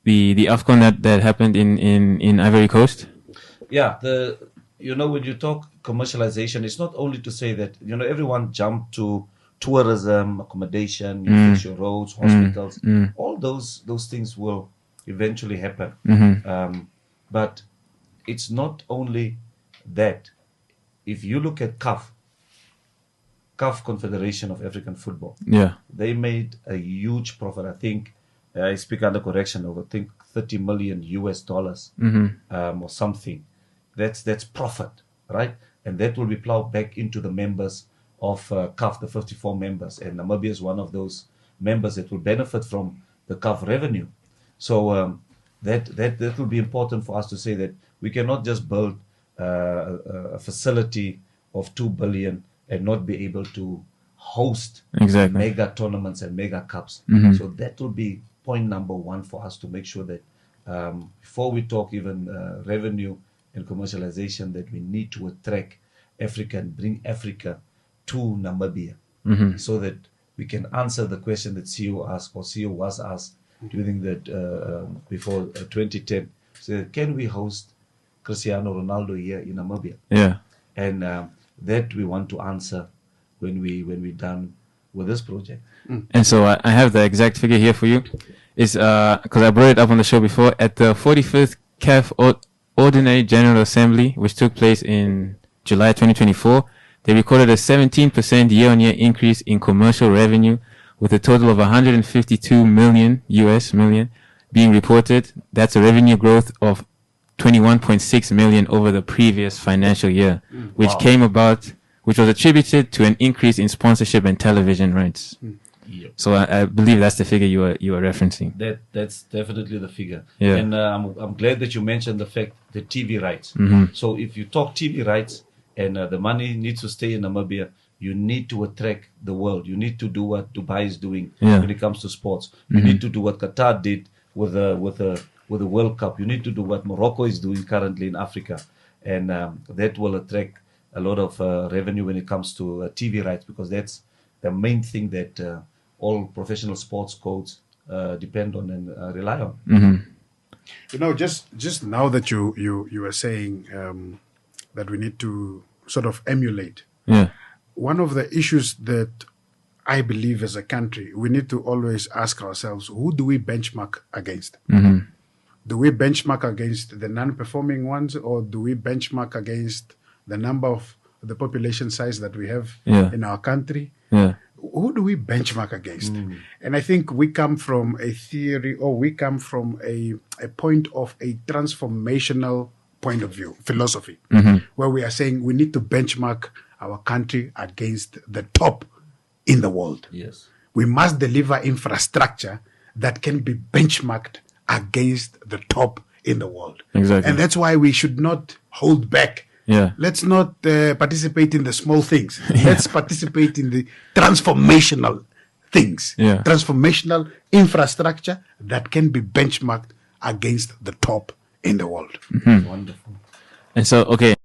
the AFCON that happened in Ivory Coast? Yeah, when you talk commercialization, it's not only to say that, everyone jumped to tourism, accommodation, you fix your roads, hospitals, all those things will eventually happen. But it's not only that. If you look at CAF Confederation of African Football, they made a huge profit. I think, I speak under correction, over, I think, $30 million or something. That's profit, right? And that will be plowed back into the members of CAF, the 54 members. And Namibia is one of those members that will benefit from the CAF revenue. So that will be important for us to say that we cannot just build a facility of 2 billion and not be able to host mega tournaments and mega cups. So that will be point number one for us to make sure that before we talk even revenue and commercialization, that we need to attract Africa and bring Africa to Namibia, so that we can answer the question that CEO asked, or CEO was asked during that before 2010. So can we host Cristiano Ronaldo here in Namibia? Yeah. And that we want to answer when we're done with this project. And so I have the exact figure here for you. It's because I brought it up on the show before. At the 45th CAF Ordinary General Assembly, which took place in July 2024, they recorded a 17% year-on-year increase in commercial revenue, with a total of 152 million US being reported. That's a revenue growth of 21.6 million over the previous financial year, which was attributed to an increase in sponsorship and television rights. Yep. So I believe that's the figure you are referencing. That's definitely the figure. Yeah. And I'm glad that you mentioned the fact the TV rights. So if you talk TV rights and the money needs to stay in Namibia, you need to attract the world. You need to do what Dubai is doing when it comes to sports. You need to do what Qatar did with the World Cup. You need to do what Morocco is doing currently in Africa, and that will attract a lot of revenue when it comes to TV rights, because that's the main thing that all professional sports codes depend on and rely on. Just now that you were saying that we need to sort of emulate. Yeah. One of the issues that I believe as a country, we need to always ask ourselves, who do we benchmark against? Do we benchmark against the non-performing ones, or do we benchmark against the number of the population size that we have in our country? Yeah. Who do we benchmark against? And I think we come from a theory, or we come from a point of a transformational point of view, philosophy, where we are saying we need to benchmark our country against the top in the world. Yes. We must deliver infrastructure that can be benchmarked against the top in the world. Exactly. And that's why we should not hold back. Yeah. Let's not participate in the small things. Let's participate in the transformational things. Yeah. Transformational infrastructure that can be benchmarked against the top in the world. Wonderful. And so, okay.